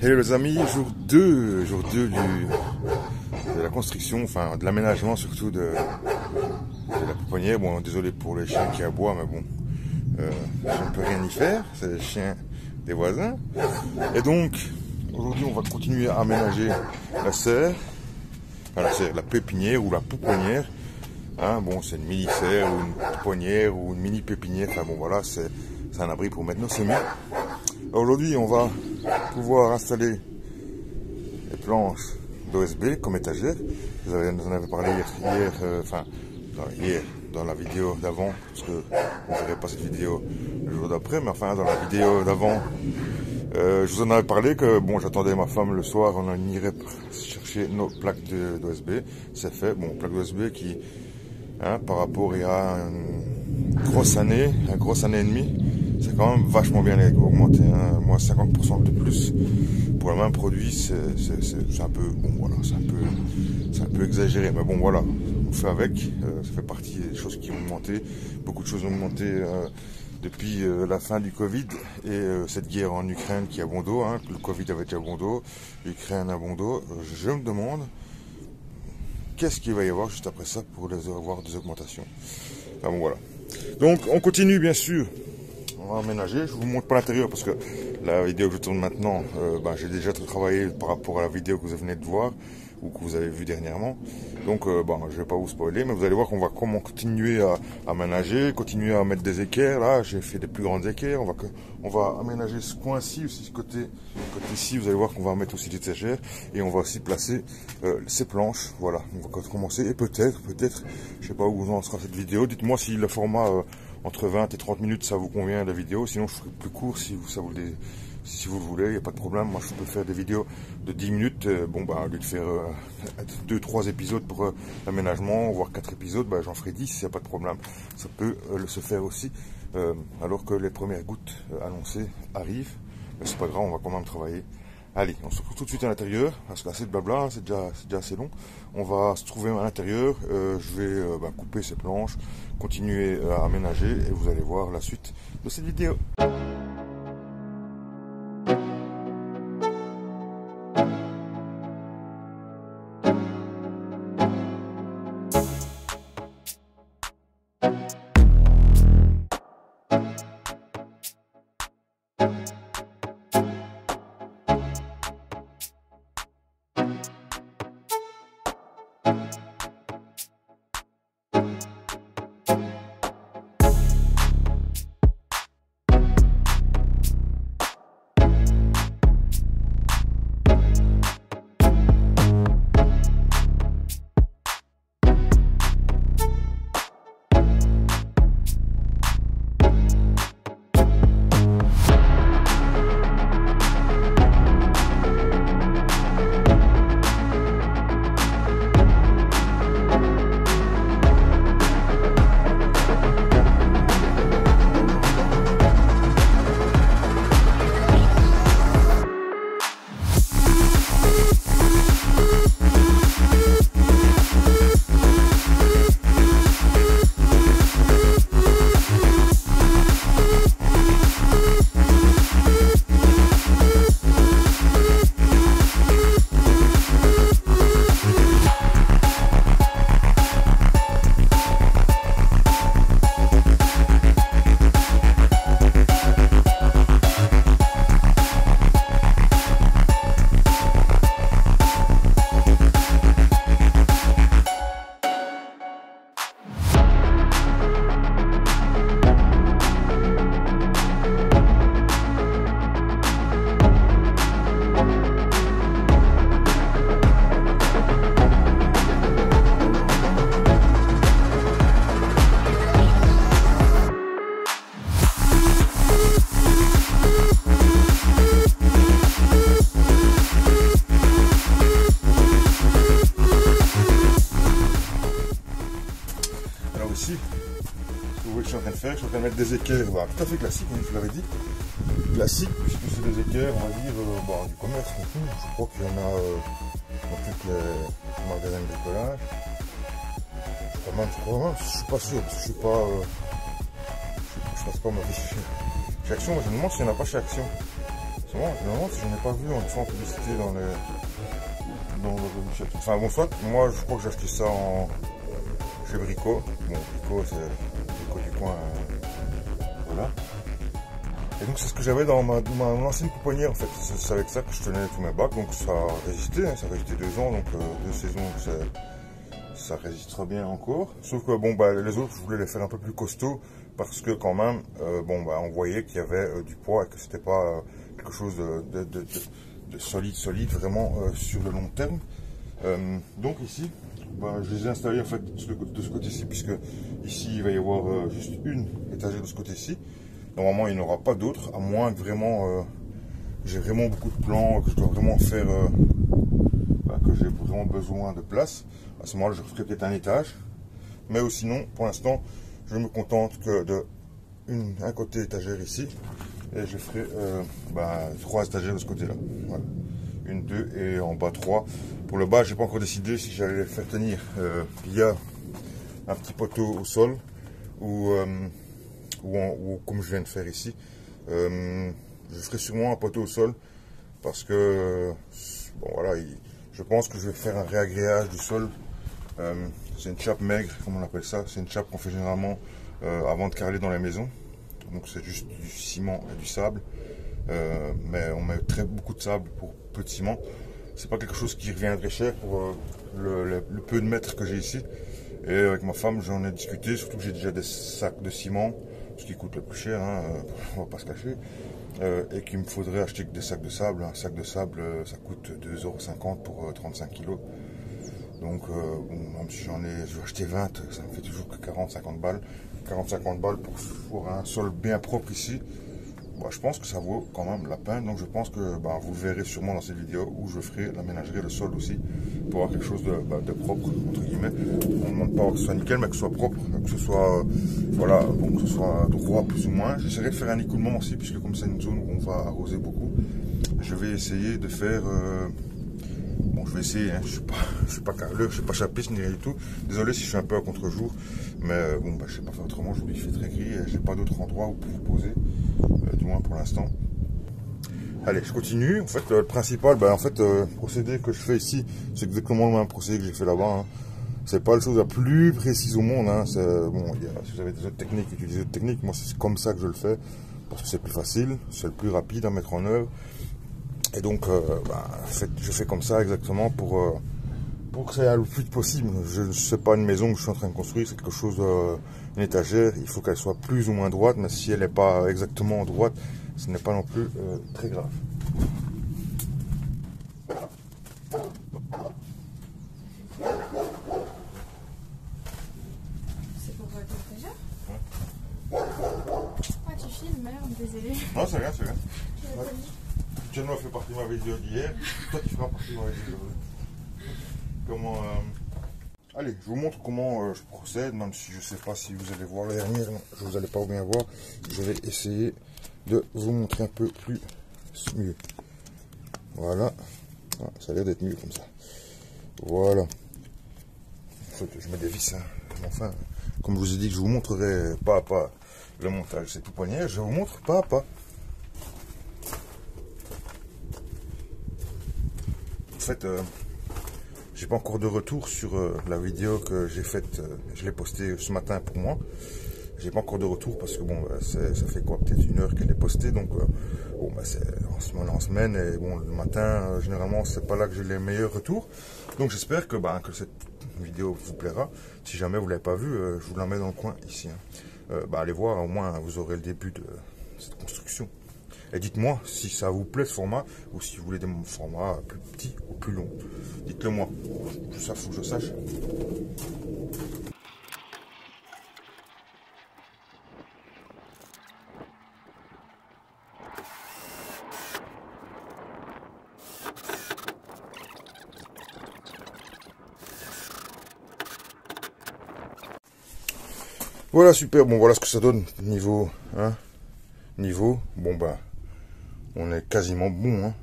Hello les amis, jour 2 de la construction, enfin de l'aménagement surtout de la pouponnière. Bon, désolé pour les chiens qui aboient, mais bon, je ne peux rien y faire, c'est les chiens des voisins. Et donc, aujourd'hui on va continuer à aménager la serre, enfin la pépinière ou la pouponnière. Hein, bon, c'est une mini-serre ou une pouponnière ou une mini-pépinière, enfin bon voilà, c'est un abri pour mettre nos semis. Aujourd'hui on va pouvoir installer les planches d'OSB comme étagère. Vous en avez parlé hier dans la vidéo d'avant, parce que vous ne verrez pas cette vidéo le jour d'après, mais enfin dans la vidéo d'avant, je vous en avais parlé que bon, j'attendais ma femme le soir, on irait chercher nos plaques d'OSB. C'est fait, bon, plaques d'OSB qui, hein, par rapport à une grosse année et demie, c'est quand même vachement bien augmenté, hein. Moi 50% de plus pour le même produit, c'est un peu, bon voilà, c'est un peu exagéré, mais bon voilà, on fait avec, ça fait partie des choses qui ont augmenté, beaucoup de choses ont augmenté depuis la fin du Covid et cette guerre en Ukraine qui a bon dos, hein. Le Covid avait déjà bon dos, l'Ukraine a bon dos, je me demande qu'est-ce qu'il va y avoir juste après ça pour avoir des augmentations. Enfin bon voilà, donc on continue bien sûr. On va aménager, je vous montre pas l'intérieur parce que la vidéo que je tourne maintenant, j'ai déjà travaillé par rapport à la vidéo que vous venez de voir ou que vous avez vue dernièrement. Donc je vais pas vous spoiler, mais vous allez voir qu'on va continuer à aménager, continuer à mettre des équerres. Là, j'ai fait des plus grandes équerres. On va aménager ce coin-ci aussi, ce côté-ci. Vous allez voir qu'on va mettre aussi des étagères et on va aussi placer ces planches. Voilà, on va commencer et peut-être, je sais pas où en sera cette vidéo. Dites-moi si le format entre 20 et 30 minutes ça vous convient la vidéo, sinon je ferai plus court si vous le voulez, il n'y a pas de problème. Moi je peux faire des vidéos de 10 minutes, au lieu de faire 2-3 épisodes pour l'aménagement, voire 4 épisodes, j'en ferai 10, il n'y a pas de problème. Ça peut se faire aussi, alors que les premières gouttes annoncées arrivent, mais c'est pas grave, on va quand même travailler. Allez, on se retrouve tout de suite à l'intérieur, parce qu'assez de blabla, c'est déjà assez long. On va se trouver à l'intérieur, je vais couper ces planches, continuer à aménager, et vous allez voir la suite de cette vidéo. Je suis en train de mettre des équerres tout à fait classiques, comme je vous l'avais dit. Classiques, puisque c'est des équerres, on va dire, du commerce. Je crois qu'il y en a dans tous les magasins de bricolage. Je suis pas sûr, parce que je suis pas. Je passe pas ma vie chez Action, mais je me demande s'il n'y en a pas chez Action. C'est bon, je me demande si j'en ai pas vu en fois en publicité dans les... Enfin bon, soit, moi je crois que j'ai acheté ça chez Brico. Bon, Brico c'est Brico du coin, voilà. Et donc c'est ce que j'avais dans mon ancienne pouponnière en fait. C'est avec ça que je tenais tous mes bacs, donc ça a résisté, hein, ça a résisté 2 ans, donc 2 saisons, ça résistera bien encore. Sauf que bon, bah, les autres je voulais les faire un peu plus costauds parce que quand même, bon, bah, on voyait qu'il y avait du poids et que c'était pas quelque chose de solide vraiment sur le long terme. Donc ici, bah, je les ai installés en fait de ce côté-ci, puisque ici il va y avoir juste une étagère de ce côté-ci. Normalement il n'y en aura pas d'autres, à moins que vraiment j'ai vraiment beaucoup de plans, que je dois vraiment faire, bah, que j'ai vraiment besoin de place. À ce moment-là je ferai peut-être un étage, mais sinon pour l'instant je me contente que de un côté étagère ici, et je ferai bah, 3 étagères de ce côté-là. Voilà. 1, 2 et en bas 3. Pour le bas, j'ai pas encore décidé si j'allais les faire tenir via un petit poteau au sol ou comme je viens de faire ici. Je ferai sûrement un poteau au sol parce que bon voilà, je pense que je vais faire un réagréage du sol. C'est une chape maigre, comme on appelle ça. C'est une chape qu'on fait généralement avant de carreler dans la maison. Donc c'est juste du ciment et du sable. Mais on met beaucoup de sable pour peu de ciment. C'est pas quelque chose qui reviendrait cher pour le peu de mètres que j'ai ici. Et avec ma femme j'en ai discuté, surtout que j'ai déjà des sacs de ciment, ce qui coûte le plus cher, hein, on va pas se cacher, et qu'il me faudrait acheter des sacs de sable. Un sac de sable ça coûte 2,50 € pour 35 kg. Donc bon, même si je vais acheter 20, ça me fait toujours que 40-50 balles. 40-50 balles pour un sol bien propre ici. Bah, je pense que ça vaut quand même la peine, donc je pense que bah, vous le verrez sûrement dans cette vidéo où je ferai l'aménagerie, le sol aussi, pour avoir quelque chose de propre, entre guillemets. On ne demande pas que ce soit nickel, mais que ce soit propre, que ce soit, voilà, bon, que ce soit droit plus ou moins. J'essaierai de faire un écoulement aussi, puisque comme c'est une zone où on va arroser beaucoup, je vais essayer de faire... bon, je vais essayer, hein. Je suis pas carreleur, je suis pas chapiste ni rien du tout. Désolé si je suis un peu à contre-jour, mais bon, bah, je sais pas faire autrement. Aujourd'hui, il fait très gris et j'ai pas d'autre endroit où vous poser, du moins pour l'instant. Allez, je continue. En fait, le principal, bah, en fait, le procédé que je fais ici, c'est exactement le même procédé que j'ai fait là-bas. Hein. C'est pas la chose la plus précise au monde. Hein. Bon, si vous avez des autres techniques, utilisez d'autres techniques. Moi, c'est comme ça que je le fais parce que c'est plus facile, c'est le plus rapide à mettre en œuvre. Et donc, bah, je fais comme ça exactement pour que ça aille le plus vite possible. Je ne sais pas une maison que je suis en train de construire, c'est quelque chose, une étagère, il faut qu'elle soit plus ou moins droite, mais si elle n'est pas exactement droite, ce n'est pas non plus très grave. C'est pour l'étagère? Ah, tu filmes, merde, désolé. Non, c'est rien, c'est rien. Tu as fait partie de ma vidéo d'hier, toi tu feras partie de ma vidéo. Comment allez, je vous montre comment je procède, même si je ne sais pas si vous allez voir la dernière, je vous allez pas bien voir. Je vais essayer de vous montrer un peu plus mieux. Voilà, ah, ça a l'air d'être mieux comme ça. Voilà. En fait, je mets des vis, hein. Enfin, comme je vous ai dit que je vous montrerai pas à pas le montage, c'est tout poignet, je vous montre pas à pas. En fait, j'ai pas encore de retour sur la vidéo que j'ai faite. Je l'ai postée ce matin pour moi. J'ai pas encore de retour parce que bon, ça fait quoi, peut-être 1 heure qu'elle est postée. Donc bon, bah, c'est en semaine et bon, le matin, généralement, c'est pas là que j'ai les meilleurs retours. Donc j'espère que cette vidéo vous plaira. Si jamais vous l'avez pas vue, je vous la mets dans le coin ici. Hein. Allez voir, au moins vous aurez le début de cette construction. Et dites-moi si ça vous plaît ce format ou si vous voulez des formats plus petits ou plus longs. Dites-le moi. Ça, faut que je sache. Voilà, super. Bon, voilà ce que ça donne niveau, hein, niveau. Bon, bah, on est quasiment bon, hein.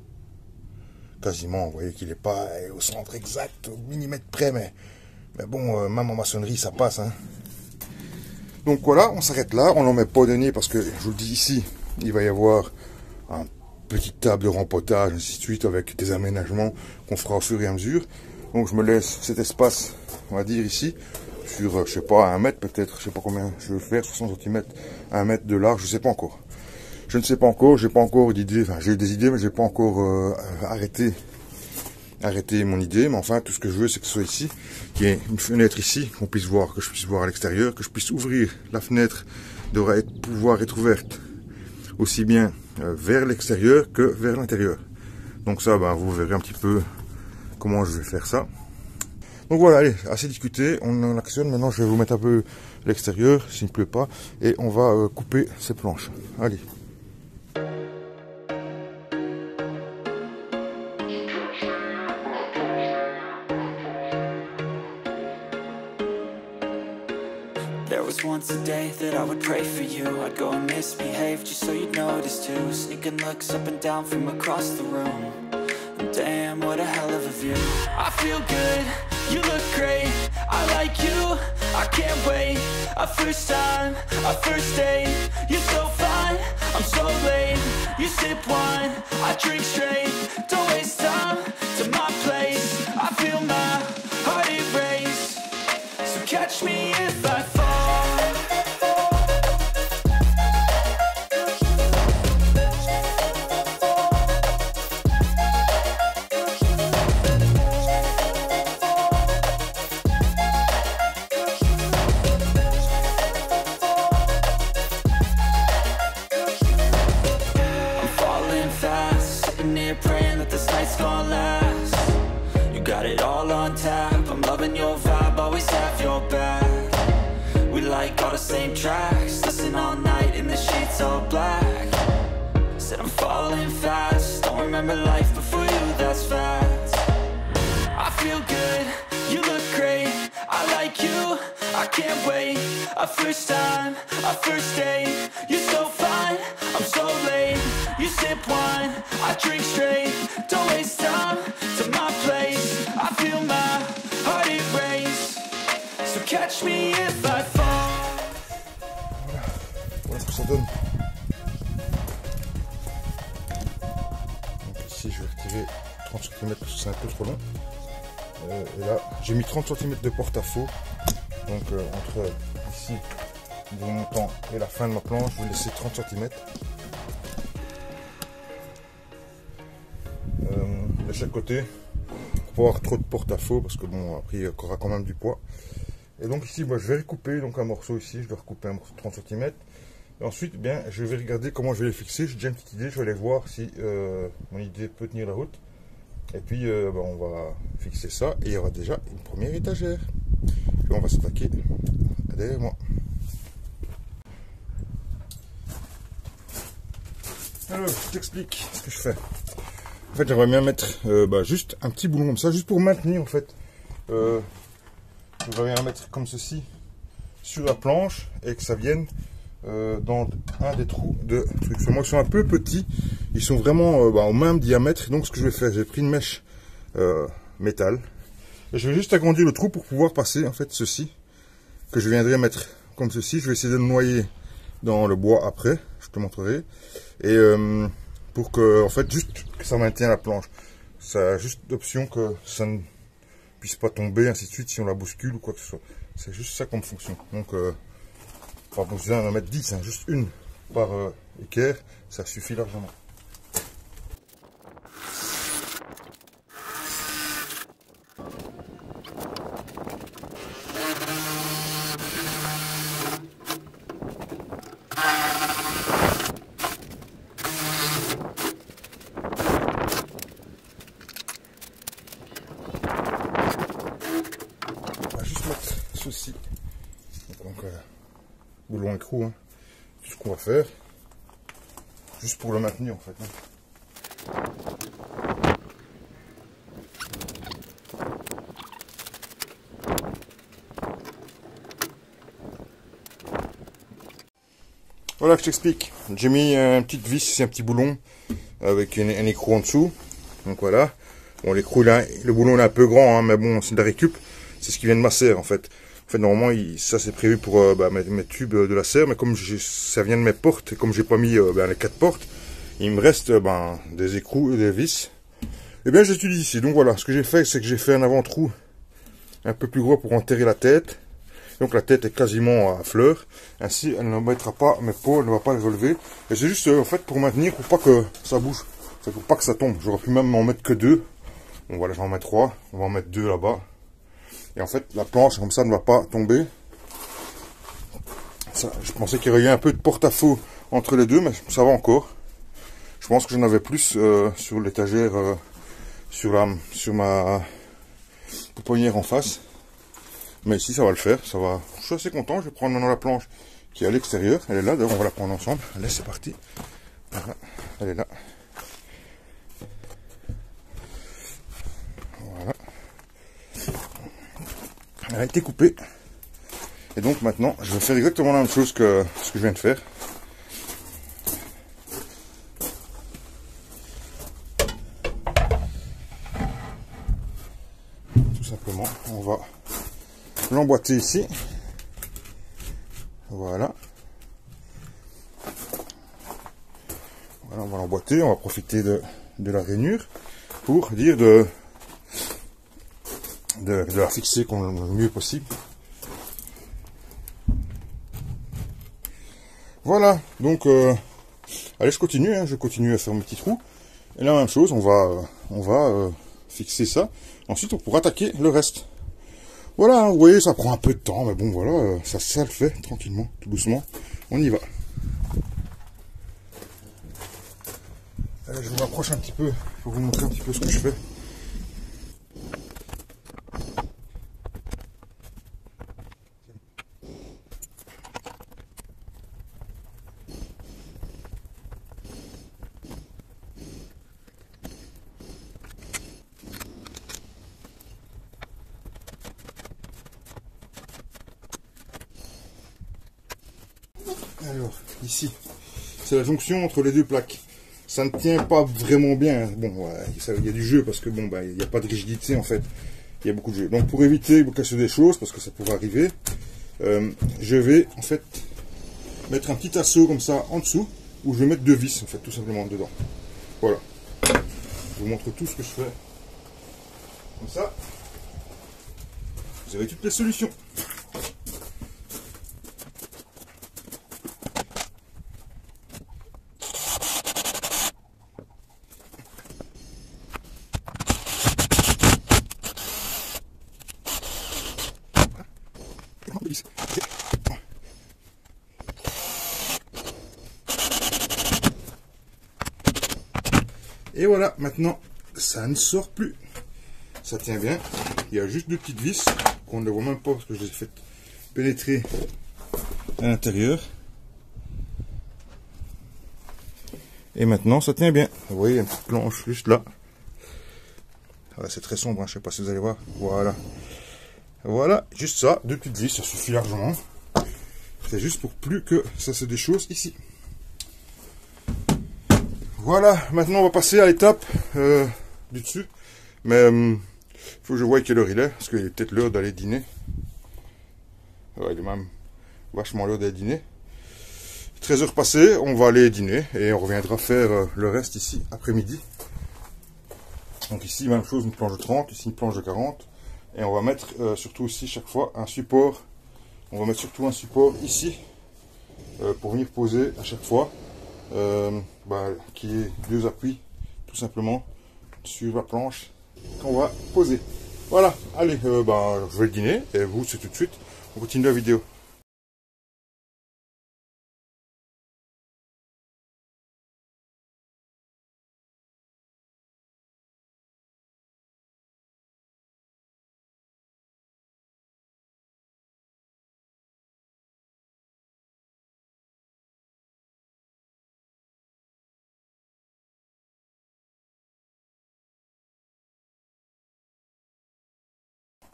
Quasiment, vous voyez qu'il n'est pas au centre exact, au millimètre près, mais bon, même en maçonnerie, ça passe, hein. Donc voilà, on s'arrête là, on n'en met pas au dernier parce que, je vous le dis ici, il va y avoir un petite table de rempotage, ainsi de suite, avec des aménagements qu'on fera au fur et à mesure. Donc je me laisse cet espace, on va dire ici, sur, je sais pas, 1 mètre peut-être, je sais pas combien je veux faire, 60 cm, 1 mètre de large, je sais pas encore. Je ne sais pas encore, j'ai pas encore d'idée, enfin j'ai eu des idées, mais j'ai pas encore arrêté mon idée, mais enfin tout ce que je veux c'est que ce soit ici, qu'il y ait une fenêtre ici, qu'on puisse voir, que je puisse voir à l'extérieur, que je puisse ouvrir la fenêtre, devrait pouvoir être ouverte aussi bien vers l'extérieur que vers l'intérieur. Donc ça, ben, vous verrez un petit peu comment je vais faire ça. Donc voilà, allez, assez discuté, on en actionne, maintenant je vais vous mettre un peu l'extérieur, s'il ne pleut pas, et on va couper ces planches. Allez. There was once a day that I would pray for you. I'd go and misbehave just so you'd notice too. Sneaking looks up and down from across the room. And damn, what a hell of a view. I feel good, you look great. I like you, I can't wait. A first time, a first date. You're so fine, I'm so late. You sip wine, I drink straight. Don't waste time to my place. I feel my heart erase. So catch me if I fall. Praying that this night's gonna last. You got it all on tap. I'm loving your vibe, always have your back. We like all the same tracks. Listen all night in the sheets all black. Said I'm falling fast. Don't remember life before you, that's fact. I feel good, you look great. I like you, I can't wait. A first time, a first date. You're so fine, I'm so late. You sip wine, I drink straight. Don't waste time to my place. I feel my heart erase. So catch me if I fall. Voilà ce que ça donne. Donc ici je vais retirer 30 cm parce que c'est un peu trop long. Et là j'ai mis 30 cm de porte-à-faux. Donc entre ici le montant et la fin de ma planche, je vais laisser 30 cm. De chaque côté pour pas avoir trop de porte-à-faux parce que bon après il y aura quand même du poids. Et donc ici moi je vais recouper donc un morceau ici, je dois recouper un morceau de 30 cm. Et ensuite bien je vais regarder comment je vais les fixer, j'ai déjà une petite idée, je vais aller voir si mon idée peut tenir la route. Et puis on va fixer ça et il y aura déjà une première étagère. Puis on va s'attaquer derrière moi. Alors je t'explique ce que je fais. En fait j'aimerais bien mettre juste un petit boulon comme ça, juste pour maintenir en fait. J'aimerais bien mettre comme ceci sur la planche et que ça vienne dans un des trous de trucs. Moi ils sont un peu petits, ils sont vraiment au même diamètre. Donc ce que je vais faire, j'ai pris une mèche métal et je vais juste agrandir le trou pour pouvoir passer en fait ceci que je viendrai mettre comme ceci. Je vais essayer de le noyer dans le bois après, je te montrerai. Et pour que en fait juste que ça maintienne la planche. Ça a juste l'option que ça ne puisse pas tomber ainsi de suite si on la bouscule ou quoi que ce soit. C'est juste ça comme fonction. Donc pas besoin d'en mettre 10, hein, juste une par équerre, ça suffit largement. Ceci donc boulon écrou, hein. Tout ce qu'on va faire juste pour le maintenir en fait, hein. Voilà, je t'explique. J'ai mis une petite vis, c'est un petit boulon avec un écrou en dessous. Donc voilà, bon, l'écrou là, le boulon est un peu grand, hein, mais bon c'est de la récup, c'est ce qui vient de ma serre en fait. En fait, normalement, ça c'est prévu pour mes tubes de la serre, mais comme ça vient de mes portes, et comme j'ai pas mis les 4 portes, Il me reste des écrous et des vis. Et bien j'utilise ici. Donc voilà, ce que j'ai fait, c'est que j'ai fait un avant-trou un peu plus gros pour enterrer la tête. Donc la tête est quasiment à fleur. Ainsi, elle ne mettra pas mes peaux, elle ne va pas les relever. Et c'est juste en fait pour maintenir, pour pas que ça bouge. C'est pour pas que ça tombe. J'aurais pu même en mettre que 2. Bon voilà, j'en mets 3. On va en mettre 2 là-bas. Et en fait, la planche comme ça ne va pas tomber. Ça, je pensais qu'il y aurait eu un peu de porte-à-faux entre les deux, mais ça va encore. Je pense que j'en avais plus sur l'étagère, sur ma pouponnière en face. Mais ici, ça va le faire. Ça va. Je suis assez content. Je vais prendre maintenant la planche qui est à l'extérieur. Elle est là. D'ailleurs, on va la prendre ensemble. Allez, c'est parti. Voilà. Elle est là. Voilà. Elle a été coupée. Et donc maintenant, je vais faire exactement la même chose que ce que je viens de faire. Tout simplement, on va l'emboîter ici. Voilà. Voilà, on va l'emboîter. On va profiter de la rainure pour dire de la fixer le mieux possible. Voilà, donc allez, je continue à faire mes petits trous. Et la même chose, on va fixer ça. Ensuite, on pourra attaquer le reste. Voilà, vous voyez, ça prend un peu de temps, mais bon, voilà, ça le fait tranquillement, tout doucement. On y va. Allez, je vous rapproche un petit peu pour vous montrer un petit peu ce que je fais. Alors, ici, c'est la jonction entre les deux plaques. Ça ne tient pas vraiment bien. Bon, il y a du jeu parce que bon, il n'y a pas de rigidité en fait. Il y a beaucoup de jeu. Donc pour éviter de casser des choses, parce que ça pourrait arriver, je vais en fait mettre un petit assaut comme ça en dessous, où je vais mettre 2 vis en fait, tout simplement dedans. Voilà. Je vous montre tout ce que je fais. Comme ça, vous avez toutes les solutions. Et voilà, maintenant, ça ne sort plus. Ça tient bien. Il y a juste 2 petites vis qu'on ne voit même pas parce que je les ai fait pénétrer à l'intérieur. Et maintenant, ça tient bien. Vous voyez, il y a une petite planche juste là. C'est très sombre, hein, je ne sais pas si vous allez voir. Voilà. Voilà, juste ça, 2 petites vis, ça suffit largement. C'est juste pour plus que ça se déchausse ici. Voilà, maintenant on va passer à l'étape du dessus. Mais il faut que je voie quelle heure il est, parce qu'il est peut-être l'heure d'aller dîner. Ouais, il est même vachement l'heure d'aller dîner. 13 heures passées, on va aller dîner et on reviendra faire le reste ici après-midi. Donc ici, même chose, une planche de 30, ici une planche de 40. Et on va mettre surtout aussi chaque fois un support. On va mettre surtout un support ici pour venir poser à chaque fois. Qui est 2 appuis tout simplement sur la planche qu'on va poser. Voilà, allez, je vais dîner et vous c'est tout de suite, on continue la vidéo.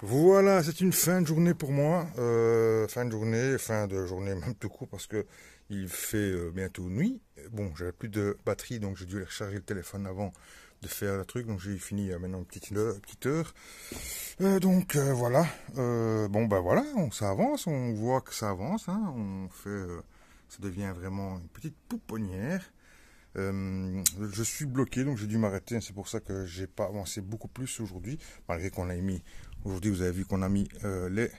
Voilà, c'est une fin de journée pour moi, fin de journée même tout court parce que il fait bientôt nuit. Bon, j'avais plus de batterie donc j'ai dû aller recharger le téléphone avant de faire le truc, donc j'ai fini maintenant une petite heure. Voilà, voilà, ça avance, on voit que ça avance, hein, ça devient vraiment une petite pouponnière. Je suis bloqué, donc j'ai dû m'arrêter. C'est pour ça que j'ai pas avancé beaucoup plus aujourd'hui, malgré qu'on a mis. Aujourd'hui, vous avez vu qu'on a mis les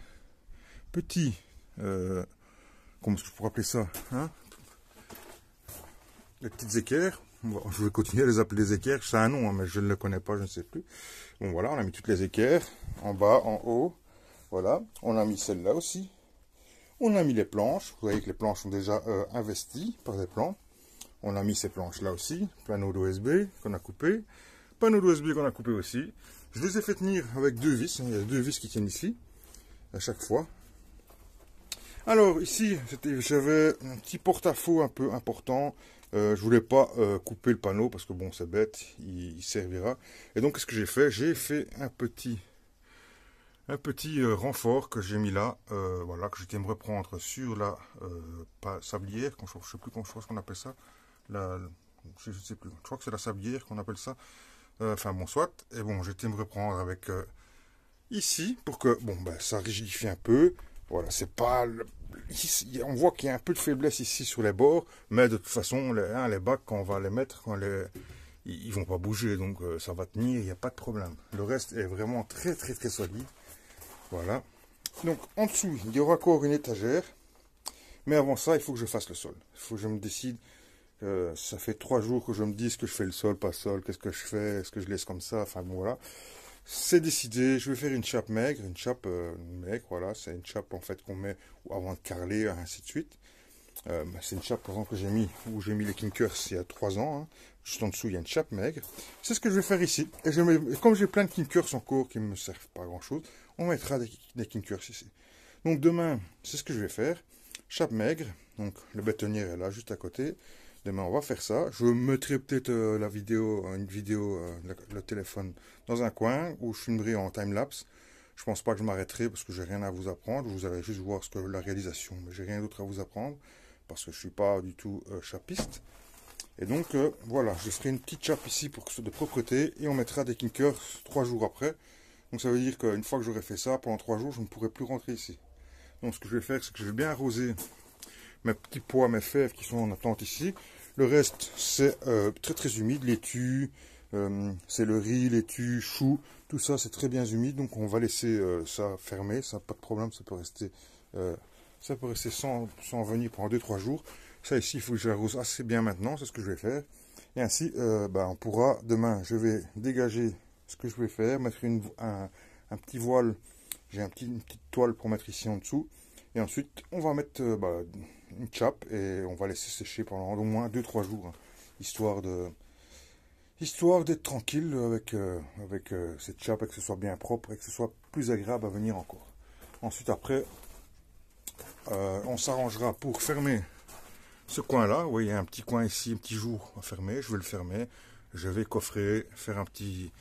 petits. Comment est-ce que je pourrais appeler ça, hein, les petites équerres. Bon, je vais continuer à les appeler des équerres. C'est un nom, hein, mais je ne le connais pas, je ne sais plus. Bon, voilà, on a mis toutes les équerres, en bas, en haut. Voilà, on a mis celle-là aussi. On a mis les planches. Vous voyez que les planches sont déjà investies par des plans. On a mis ces planches-là aussi. Panneau d'OSB qu'on a coupé. Panneau d'OSB qu'on a coupé aussi. Je les ai fait tenir avec 2 vis. Il y a 2 vis qui tiennent ici, à chaque fois. Alors, ici, j'avais un petit porte-à-faux un peu important. Je voulais pas couper le panneau parce que bon, c'est bête, il servira. Et donc, qu'est-ce que j'ai fait? J'ai fait un petit renfort que j'ai mis là, voilà, que j'étais me reprendre sur la sablière, je ne sais plus comment on appelle ça, je sais plus, je crois que c'est la sablière qu'on appelle ça, enfin bon, soit, et bon, j'étais me reprendre avec ici, pour que, bon, ben, ça rigidifie un peu, voilà, c'est pas, ici, on voit qu'il y a un peu de faiblesse ici sur les bords, mais de toute façon, les bacs, quand on va les mettre, ils vont pas bouger, donc ça va tenir, il n'y a pas de problème. Le reste est vraiment très solide. Voilà. Donc en dessous, il y aura encore une étagère. Mais avant ça, il faut que je fasse le sol. Il faut que je me décide. Ça fait 3 jours que je me dis, est-ce que je fais le sol, pas le sol, qu'est-ce que je fais, est-ce que je laisse comme ça, enfin bon voilà. C'est décidé, je vais faire une chape maigre, maigre, voilà. C'est une chape en fait qu'on met avant de carreler, ainsi de suite. C'est une chape par exemple que j'ai mis, où j'ai mis les kinkers il y a 3 ans, hein. Juste en dessous il y a une chape maigre, c'est ce que je vais faire ici, et comme j'ai plein de kinkers encore qui ne me servent pas à grand chose, on mettra des kinkers ici. Donc demain, c'est ce que je vais faire, chape maigre, donc le bétonnière est là juste à côté, demain on va faire ça, je mettrai peut-être une vidéo, le téléphone dans un coin, où je filmerai en time-lapse. Je pense pas que je m'arrêterai parce que j'ai rien à vous apprendre, vous allez juste voir la réalisation, mais j'ai rien d'autre à vous apprendre, parce que je suis pas du tout chapiste. Et donc voilà, je ferai une petite chape ici pour de propreté et on mettra des kinkers 3 jours après. Donc ça veut dire qu'une fois que j'aurai fait ça, pendant 3 jours, je ne pourrai plus rentrer ici. Donc ce que je vais faire, c'est que je vais bien arroser mes petits pois, mes fèves qui sont en attente ici. Le reste, c'est très humide, laitue, c'est le riz, laitue, chou, tout ça c'est très bien humide. Donc on va laisser ça fermer, ça pas de problème, ça peut rester sans venir pendant 2-3 jours. Ça ici, il faut que j'arrose assez bien maintenant, c'est ce que je vais faire. Et ainsi, on pourra, demain, je vais dégager ce que je vais faire, mettre un petit voile, j'ai une petite toile pour mettre ici en dessous. Et ensuite, on va mettre une chape et on va laisser sécher pendant au moins 2-3 jours, hein, histoire d'être tranquille avec cette chape et que ce soit bien propre et que ce soit plus agréable à venir encore. Ensuite, après, on s'arrangera pour fermer ce coin-là. Oui, il y a un petit coin ici, un petit jour à fermer. Je vais le fermer. Je vais coffrer, faire un petit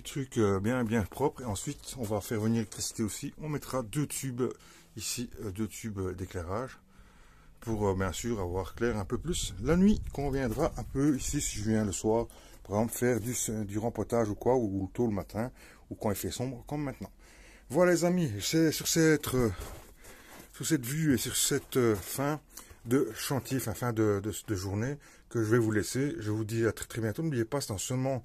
truc bien propre. Et ensuite, on va faire venir l'électricité aussi. On mettra 2 tubes ici, 2 tubes d'éclairage pour bien sûr avoir clair un peu plus la nuit quand on viendra un peu ici. Si je viens le soir, par exemple, faire du rempotage ou quoi, ou tôt le matin, ou quand il fait sombre, comme maintenant. Voilà les amis, c'est sur cette vue et sur cette fin de chantier, fin de journée, que je vais vous laisser. Je vous dis à très bientôt. N'oubliez pas, c'est en semant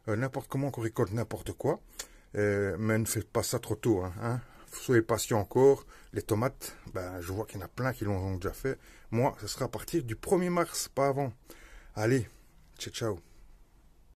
n'importe comment qu'on récolte n'importe quoi. Mais ne faites pas ça trop tôt. Hein. Soyez patient encore. Les tomates, je vois qu'il y en a plein qui l'ont déjà fait. Moi, ce sera à partir du 1er mars, pas avant. Allez, ciao.